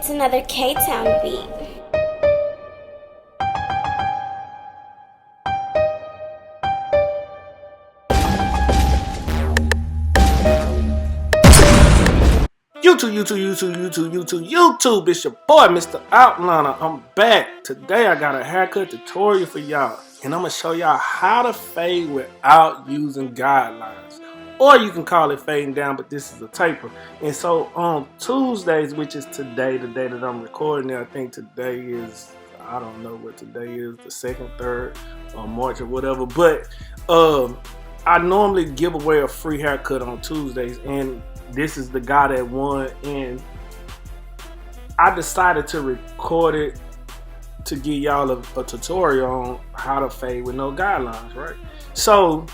It's another K-Town beat. YouTube, it's your boy, Mr. Outliner. I'm back. Today I got a haircut tutorial for y'all, and I'm gonna show y'all how to fade without using guidelines. Or you can call it fading down, but this is a taper. And so on Tuesdays, which is today, the day that I'm recording it, I think today is, I don't know what today is, the 2nd, 3rd, or March or whatever, but I normally give away a free haircut on Tuesdays, and this is the guy that won, and I decided to record it to give y'all a tutorial on how to fade with no guidelines, right? So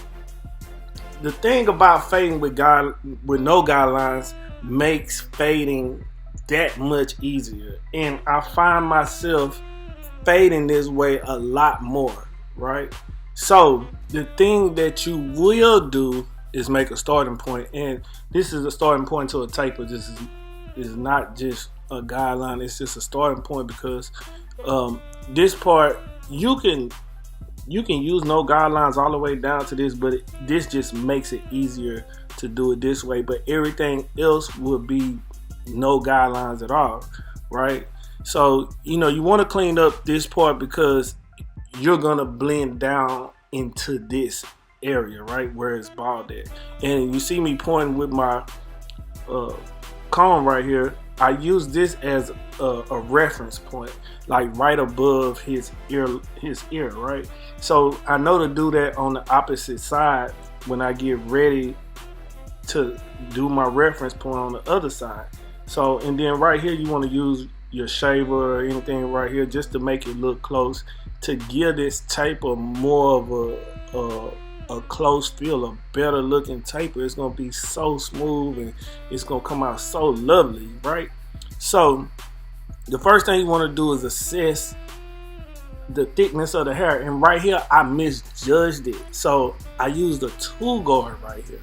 the thing about fading with no guidelines makes fading that much easier, and I find myself fading this way a lot more, right? So the thing that you will do is make a starting point, and this is a starting point to a taper. This is not just a guideline, it's just a starting point, because this part you can use no guidelines all the way down to this, but this just makes it easier to do it this way, but everything else will be no guidelines at all, right? So you want to clean up this part because you're gonna blend down into this area right where it's bald at, and you see me pointing with my comb right here. I use this as a reference point, like right above his ear, right? So I know to do that on the opposite side when I get ready to do my reference point on the other side. So, and then right here you want to use your shaver or anything right here just to make it look close, to give this taper more of a close feel, a better looking taper. It's gonna be so smooth and it's gonna come out so lovely, right? So the first thing you want to do is assess the thickness of the hair, and right here I misjudged it, so I used a 2 guard right here,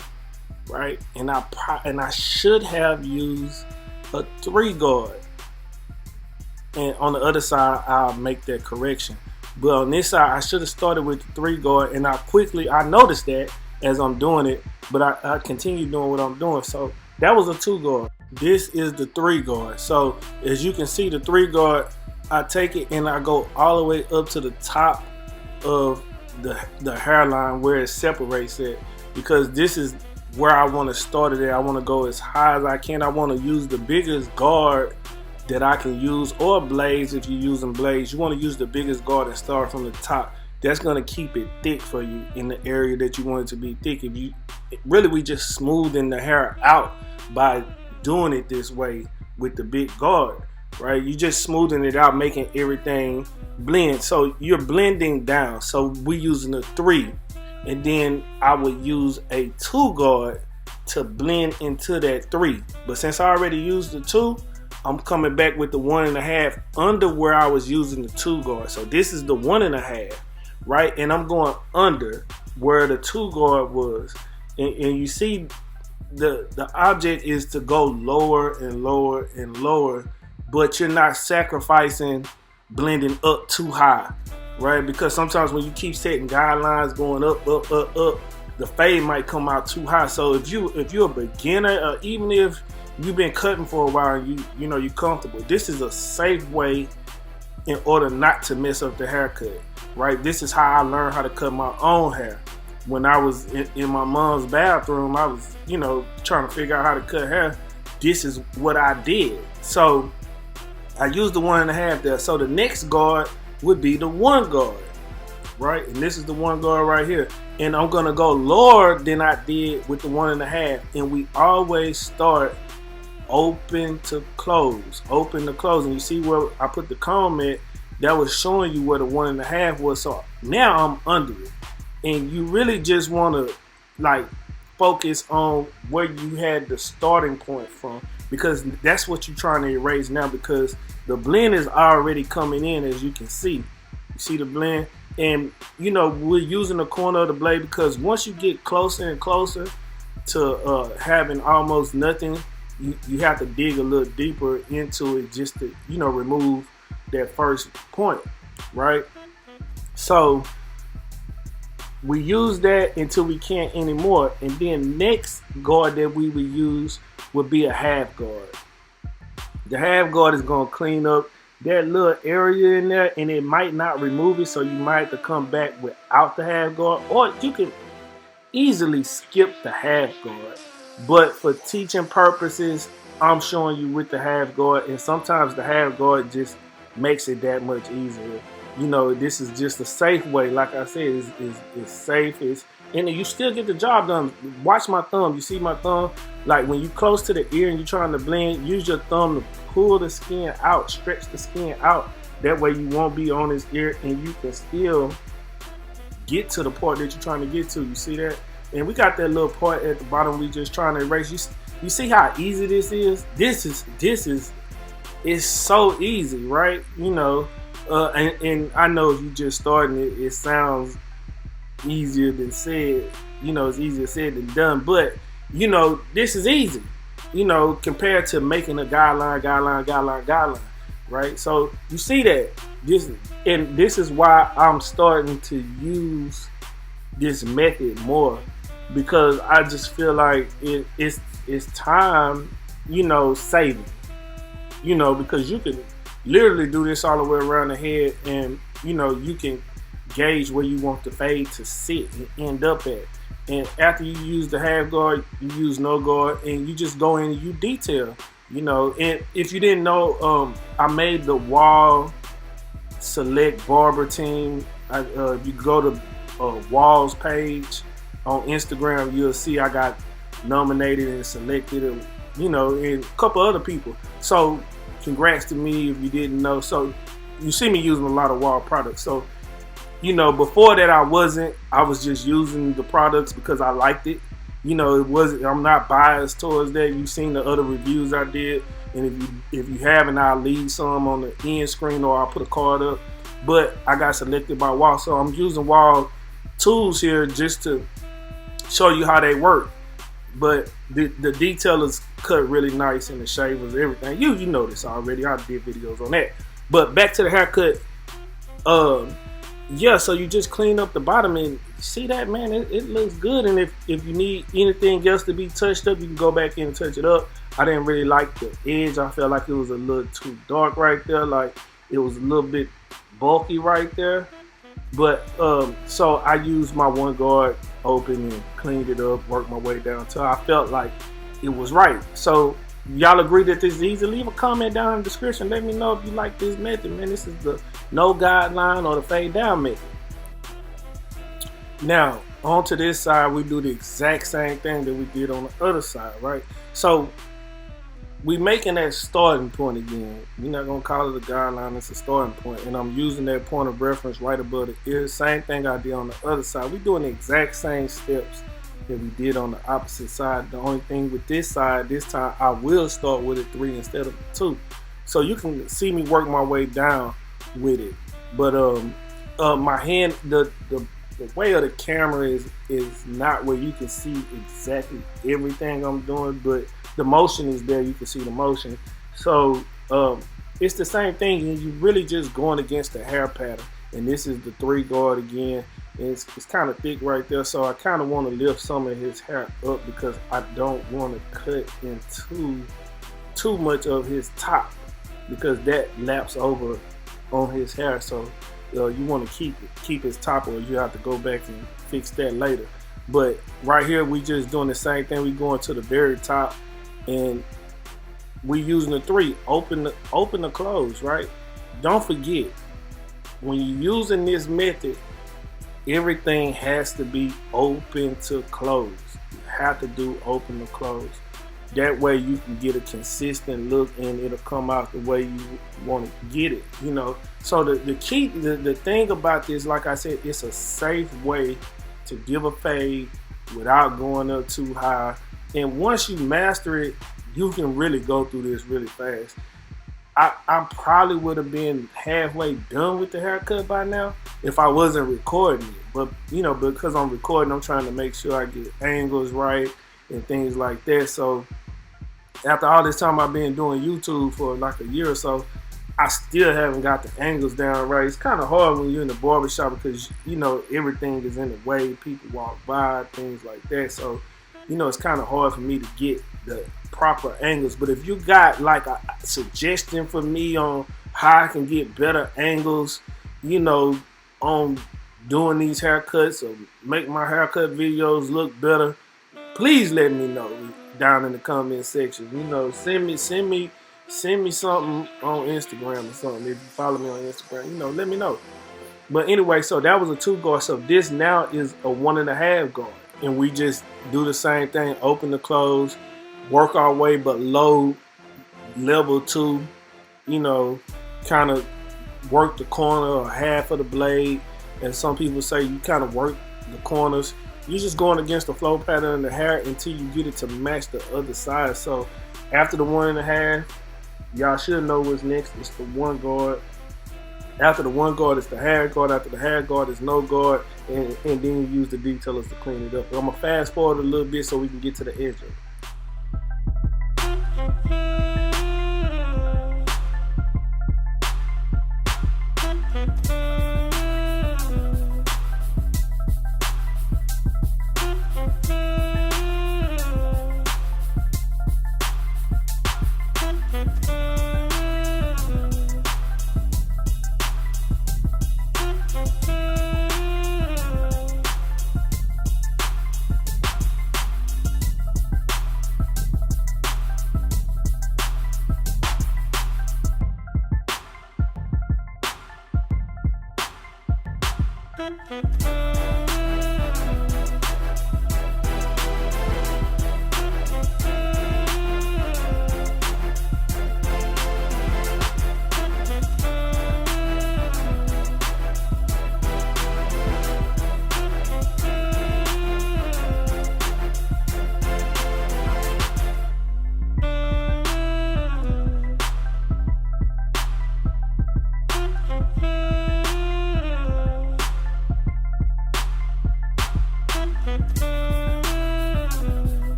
right? And I should have used a 3 guard, and on the other side I'll make that correction. But on this side, I should have started with the 3 guard, and I noticed that as I'm doing it, but I continue doing what I'm doing. So that was a 2 guard. This is the 3 guard. So as you can see, the 3 guard, I take it and I go all the way up to the top of the hairline where it separates it, because this is where I want to start it at. I want to go as high as I can. I want to use the biggest guard that I can use, or blades. If you're using blades, you want to use the biggest guard and start from the top. That's going to keep it thick for you in the area that you want it to be thick. If you really, we just smoothing the hair out by doing it this way with the big guard, right? You just smoothing it out, making everything blend. So you're blending down. So we using a 3, and then I would use a 2 guard to blend into that 3. But since I already used the 2, I'm coming back with the 1.5 under where I was using the 2 guard. So this is the 1.5, right? And I'm going under where the 2 guard was. And you see the object is to go lower and lower and lower, but you're not sacrificing blending up too high, right? Because sometimes when you keep setting guidelines going up, the fade might come out too high. So if you're a beginner, or even if you've been cutting for a while and you're comfortable, this is a safe way in order not to mess up the haircut, right? This is how I learned how to cut my own hair. When I was in my mom's bathroom, I was trying to figure out how to cut hair. This is what I did. So I used the 1.5 there. So the next guard would be the 1 guard, right? And this is the 1 guard right here, and I'm gonna go lower than I did with the 1.5. And we always start open to close, and you see where I put the comb at, that was showing you where the 1.5 was. So now I'm under it, and you really just want to like focus on where you had the starting point from, because that's what you're trying to erase now, because the blend is already coming in. As you can see, you see the blend, and we're using the corner of the blade, because once you get closer and closer to having almost nothing you have to dig a little deeper into it just to, remove that first point, right? So we use that until we can't anymore, and then next guard that we would use would be a half guard. The half guard is going to clean up that little area in there, and it might not remove it, so you might have to come back without the half guard, or you can easily skip the half guard. But for teaching purposes, I'm showing you with the half guard, and sometimes the half guard just makes it that much easier. This is just a safe way. Like I said, it's safe. And you still get the job done. Watch my thumb. You see my thumb? Like when you close to the ear and you're trying to blend, use your thumb to pull the skin out, stretch the skin out. That way you won't be on his ear, and you can still get to the part that you're trying to get to. You see that? And we got that little part at the bottom we just trying to erase. You see how easy this is? This is it's so easy, right? And I know if you just starting it sounds easier than said. It's easier said than done. But this is easy. Compared to making a guideline, right? So you see that this is why I'm starting to use this method more, because I just feel like it's time, saving. Because you can literally do this all the way around the head, and you can gauge where you want the fade to sit and end up at. And after you use the half guard, you use no guard, and you just go in and you detail. And if you didn't know, I made the Wall Select Barber team. If you go to Wall's page on Instagram, you'll see I got nominated and selected, and and a couple other people. So congrats to me if you didn't know. So you see me using a lot of Wall products. So before that I was just using the products because I liked it. I'm not biased towards that. You've seen the other reviews I did, and if you haven't, I'll leave some on the end screen, or I'll put a card up. But I got selected by Wall, so I'm using Wall tools here just to show you how they work. But the detail is cut really nice, and the shavers, everything. You know this already. I did videos on that. But back to the haircut. Yeah, so you just clean up the bottom, and see that, man, it looks good. And if you need anything else to be touched up, you can go back in and touch it up. I didn't really like the edge. I felt like it was a little too dark right there. Like it was a little bit bulky right there. But so I used my one guard open and cleaned it up, worked my way down till I felt like it was right. So y'all agree that this is easy? Leave a comment down in the description. Let me know if you like this method, man. This is the no guideline or the fade down method. Now on to this side, we do the exact same thing that we did on the other side, right? So we making that starting point again. We're not gonna call it a guideline, it's a starting point, and I'm using that point of reference right above the ear. Same thing I did on the other side. We're doing the exact same steps that we did on the opposite side. The only thing with this side, this time I will start with a 3 instead of a 2, so you can see me work my way down with it. But my hand, the way of the camera is not where you can see exactly everything I'm doing, but the motion is there. You can see the motion. So it's the same thing, and you really just going against the hair pattern. And this is the 3 guard again. It's kind of thick right there, so I kind of want to lift some of his hair up because I don't want to cut into too much of his top, because that laps over on his hair. So you want to keep his top, or you have to go back and fix that later. But right here we just doing the same thing. We going to the very top, and we using the 3 open to close, right? Don't forget, when you're using this method, everything has to be open to close. You have to do open to close. That way you can get a consistent look, and it'll come out the way you want to get it, So the key, the thing about this, like I said, it's a safe way to give a fade without going up too high. And once you master it, you can really go through this really fast. I probably would have been halfway done with the haircut by now if I wasn't recording it. But because I'm recording, I'm trying to make sure I get angles right and things like that. So after all this time I've been doing YouTube for like a year or so, I still haven't got the angles down right. It's kind of hard when you're in the barbershop because, you know, everything is in the way. People walk by, things like that. So, you know, it's kind of hard for me to get the proper angles. But if you got like a suggestion for me on how I can get better angles, you know, on doing these haircuts or make my haircut videos look better, please let me know down in the comment section. You know, send me something on Instagram or something. If you follow me on Instagram, you know, let me know. But anyway, so that was a 2 guard. So this now is a 1.5 guard. And we just do the same thing, open to close, work our way, but low level 2, you know, kind of work the corner or half of the blade. And some people say you kind of work the corners. You're just going against the flow pattern in the hair until you get it to match the other side. So after the 1.5, y'all should know what's next. It's the 1 guard. After the 1 guard, it's the half guard. After the half guard, it's no guard. And then you use the detailers to clean it up. But I'm going to fast forward a little bit so we can get to the edge of it.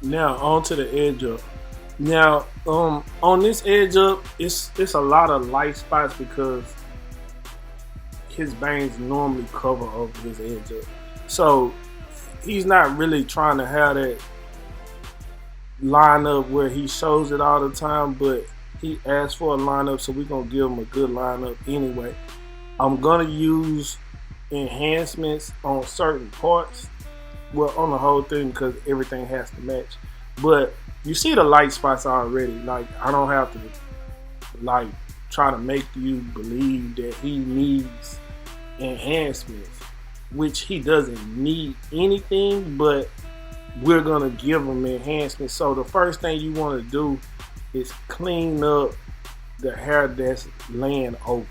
Now on to the edge up. Now on this edge up, it's a lot of light spots because his bangs normally cover over his edge up. So he's not really trying to have that lineup where he shows it all the time, but he asked for a lineup, so we're gonna give him a good lineup anyway. I'm gonna use enhancements on certain parts, well, on the whole thing, because everything has to match. But you see the light spots already. Like, I don't have to like try to make you believe that he needs enhancements, which he doesn't need anything, but we're gonna give him enhancements. So the first thing you want to do is clean up the hair that's laying over.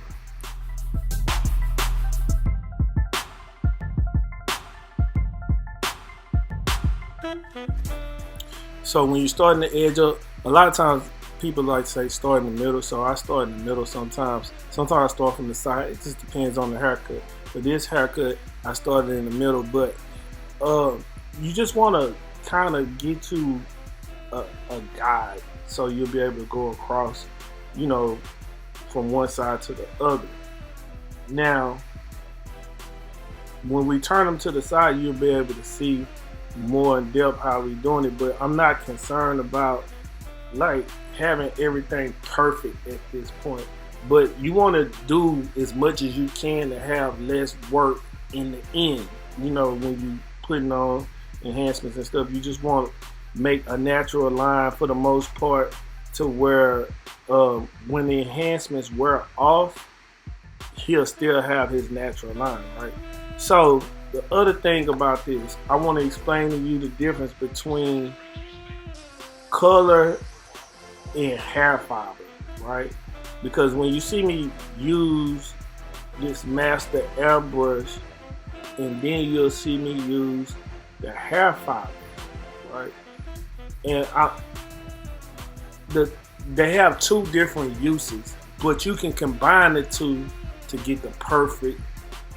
So when you're starting the edge up, a lot of times people like to say start in the middle, so I start in the middle sometimes. Sometimes I start from the side. It just depends on the haircut. For this haircut, I started in the middle, but you just want to kind of get to a guide so you'll be able to go across, you know, from one side to the other. Now, when we turn them to the side, you'll be able to see more in depth how we doing it, but I'm not concerned about like having everything perfect at this point. But you want to do as much as you can to have less work in the end. You know, when you putting on enhancements and stuff, you just want to make a natural line for the most part, to where when the enhancements wear off, he'll still have his natural line, right? So the other thing about this, I want to explain to you the difference between color and hair fiber, right? Because when you see me use this master airbrush, and then you'll see me use the hair fiber, right? And they have two different uses, but you can combine the two to get the perfect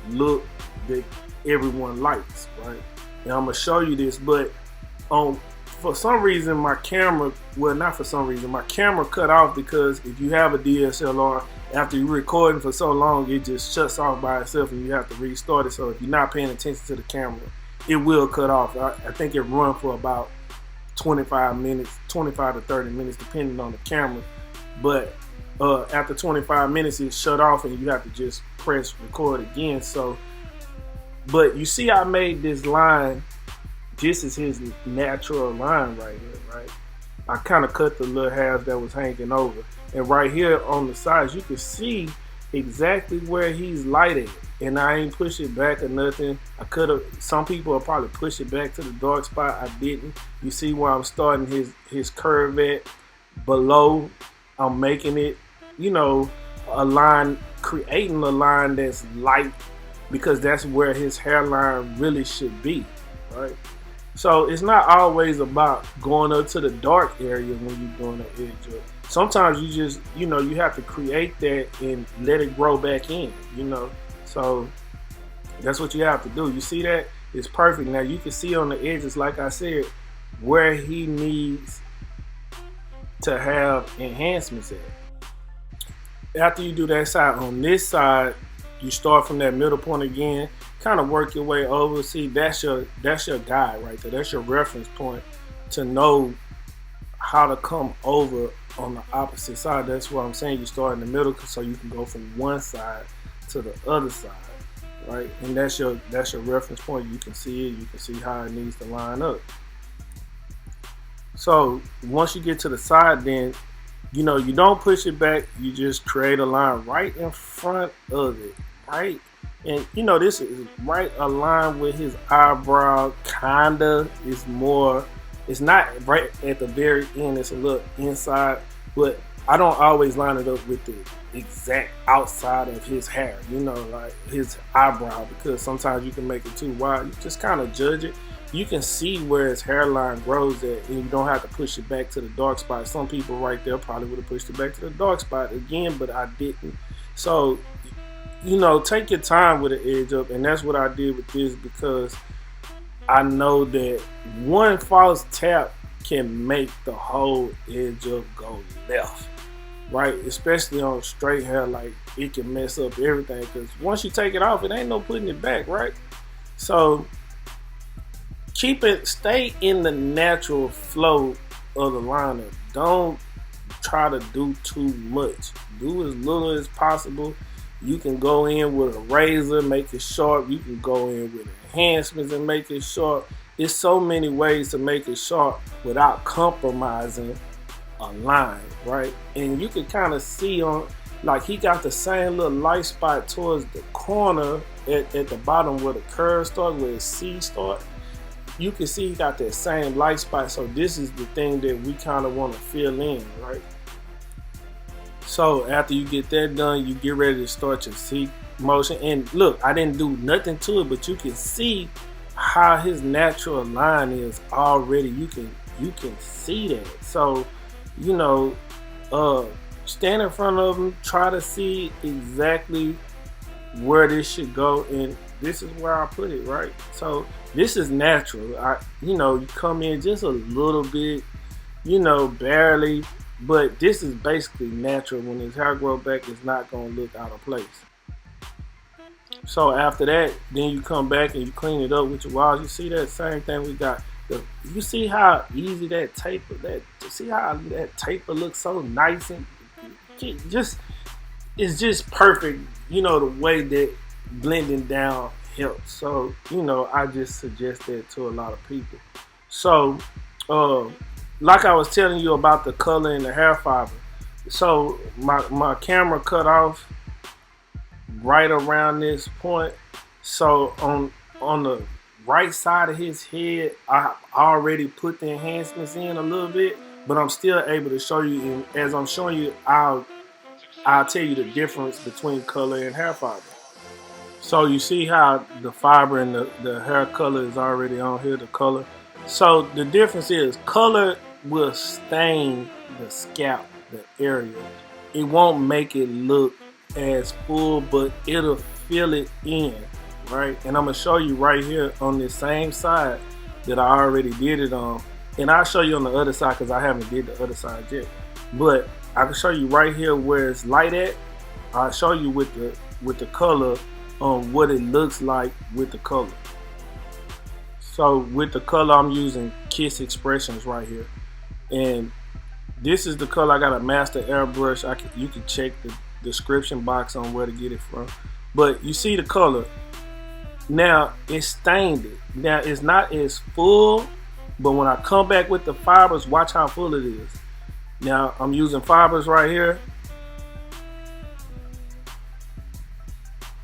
look that everyone likes, right? And I'm gonna show you this, but for some reason my camera, well, not for some reason, my camera cut off, because if you have a DSLR, after you're recording for so long, it just shuts off by itself and you have to restart it. So if you're not paying attention to the camera, it will cut off. I think it runs for about 25 minutes, 25 to 30 minutes, depending on the camera. But after 25 minutes, it shut off and you have to just press record again. So, but you see, I made this line. This is his natural line right here, right? I kind of cut the little hairs that was hanging over. And right here on the sides, you can see exactly where he's lighted. And I ain't push it back or nothing. I could have, some people will probably push it back to the dark spot. I didn't. You see where I'm starting his curve at below. I'm making it, you know, a line, creating a line that's light, because that's where his hairline really should be, right? So it's not always about going up to the dark area when you're doing the edge up. Sometimes you just, you know, you have to create that and let it grow back in, you know. So that's what you have to do. You see that? It's perfect. Now you can see on the edges, like I said, where he needs to have enhancements at. After you do that side, on this side, you start from that middle point again, kind of work your way over. See, that's your guide right there. That's your reference point to know how to come over on the opposite side. That's what I'm saying. You start in the middle so you can go from one side to the other side, right? And that's your reference point. You can see it. You can see how it needs to line up. So once you get to the side, then you know you don't push it back. You just create a line right in front of it, right? And you know this is right aligned with his eyebrow. Kinda is more. It's not right at the very end. It's a little inside, but I don't always line it up with the exact outside of his hair, you know, like his eyebrow, because sometimes you can make it too wide. You just kind of judge it. You can see where his hairline grows at, and you don't have to push it back to the dark spot. Some people right there probably would have pushed it back to the dark spot again, but I didn't. So, you know, take your time with the edge up, and that's what I did with this, because I know that one false tap can make the whole edge up go left, right? Especially on straight hair, like it can mess up everything, because once you take it off, it ain't no putting it back, right? So stay in the natural flow of the liner. Don't try to do too much. Do as little as possible. You can go in with a razor, make it sharp. You can go in with enhancements and make it sharp. There's so many ways to make it sharp without compromising a line, right? And you can kind of see on, like, he got the same little light spot towards the corner at the bottom where the curve starts, where the C starts. You can see he got that same light spot. So this is the thing that we kind of want to fill in, right? So after you get that done, you get ready to start your seat motion. And look, I didn't do nothing to it, but you can see how his natural line is already. You can see that. So, you know, stand in front of him, try to see exactly where this should go, and this is where I put it, right? So this is natural. You know, you come in just a little bit, you know, barely. But this is basically natural. When his hair grow back, it's not going to look out of place. So after that, then you come back and you clean it up with your wires. You see that same thing we got. You see how easy that taper, see how that taper looks so nice, and it's just perfect. You know, the way that blending down helps. So, you know, I just suggest that to a lot of people. So, like I was telling you about the color and the hair fiber. So my camera cut off right around this point. So on the right side of his head, I already put the enhancements in a little bit, but I'm still able to show you. And as I'm showing you, I'll tell you the difference between color and hair fiber. So you see how the fiber and the hair color is already on here, the color. So the difference is color will stain the scalp, the area. It won't make it look as full, but it'll fill it in, right? And I'm gonna show you right here on this same side that I already did it on. And I'll show you on the other side because I haven't did the other side yet. But I can show you right here where it's light at. I'll show you with the color on what it looks like with the color. So with the color, I'm using Kiss Expressions right here, and this is the color. I got a master airbrush. You can check the description box on where to get it from. But you see the color. Now it stained it. Now it's not as full, but when I come back with the fibers, watch how full it is. Now I'm using fibers right here.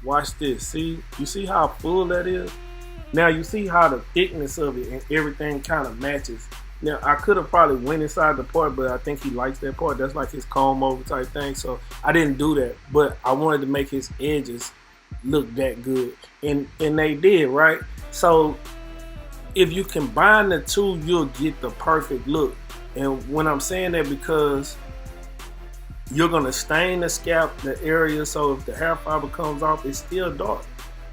Watch this. See, you see how full that is? Now you see how the thickness of it and everything kind of matches. Now I could have probably went inside the part, but I think he likes that part. That's like his comb over type thing. So I didn't do that, but I wanted to make his edges look that good, and they did, right? So if you combine the two, you'll get the perfect look. And when I'm saying that, because you're gonna stain the scalp, the area, so if the hair fiber comes off, it's still dark,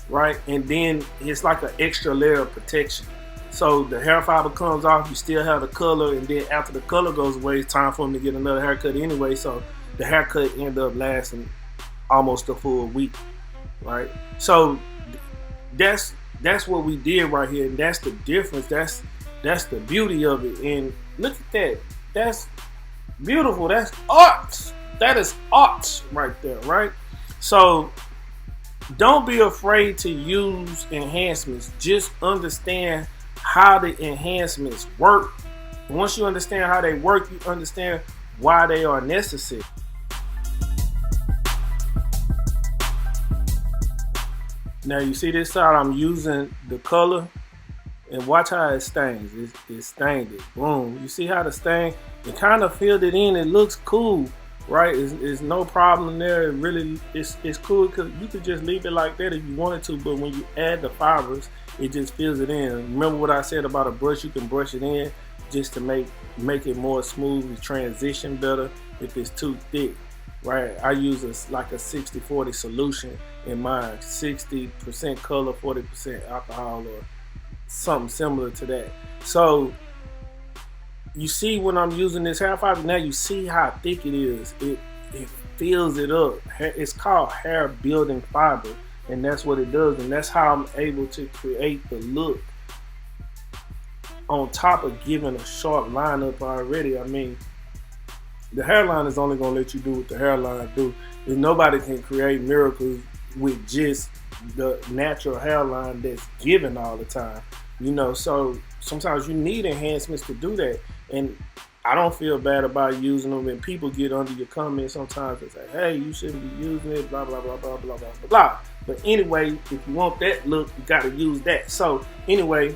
right? And then it's like an extra layer of protection. So the hair fiber comes off, you still have the color, and then after the color goes away, it's time for them to get another haircut anyway. So the haircut ended up lasting almost a full week, right? So that's what we did right here, and that's the difference. That's the beauty of it. And look at that. That's beautiful. That's art. That is art right there, right? So don't be afraid to use enhancements. Just understand how the enhancements work. And once you understand how they work, you understand why they are necessary. Now you see this side, I'm using the color, and watch how it stains. It stained it. Boom. You see how the stain, it kind of filled it in. It looks cool, right? It's no problem there. It really, it's cool because you could just leave it like that if you wanted to, but when you add the fibers, it just fills it in. Remember what I said about a brush? You can brush it in just to make it more smooth, the transition better if it's too thick, right? I use like a 60-40 solution in mine. 60% color, 40% alcohol, or something similar to that. So you see when I'm using this hair fiber, now you see how thick it is. It fills it up. It's called hair building fiber, and that's what it does, and that's how I'm able to create the look on top of giving a sharp lineup already. I mean, the hairline is only gonna let you do what the hairline do. And nobody can create miracles with just the natural hairline that's given all the time, you know. So sometimes you need enhancements to do that, and I don't feel bad about using them. And people get under your comments sometimes and say, hey, you shouldn't be using it, blah blah blah blah blah blah blah. But anyway, if you want that look, you got to use that. So anyway,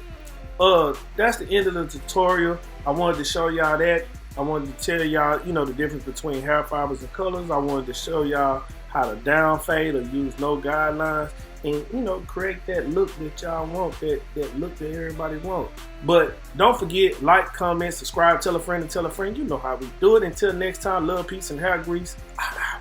that's the end of the tutorial. I wanted to show y'all that. I wanted to tell y'all, you know, the difference between hair fibers and colors. I wanted to show y'all how to down fade or use no guidelines, and, you know, create that look that y'all want, that look that everybody wants. But don't forget, like, comment, subscribe, tell a friend, and tell a friend. You know how we do it. Until next time, love, peace, and hair grease. I'm out.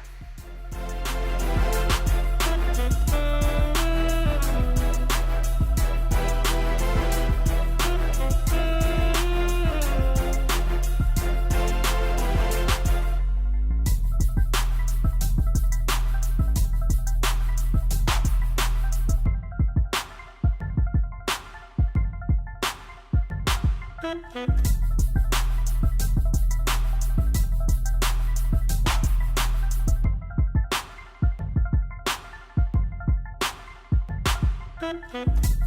Thank you.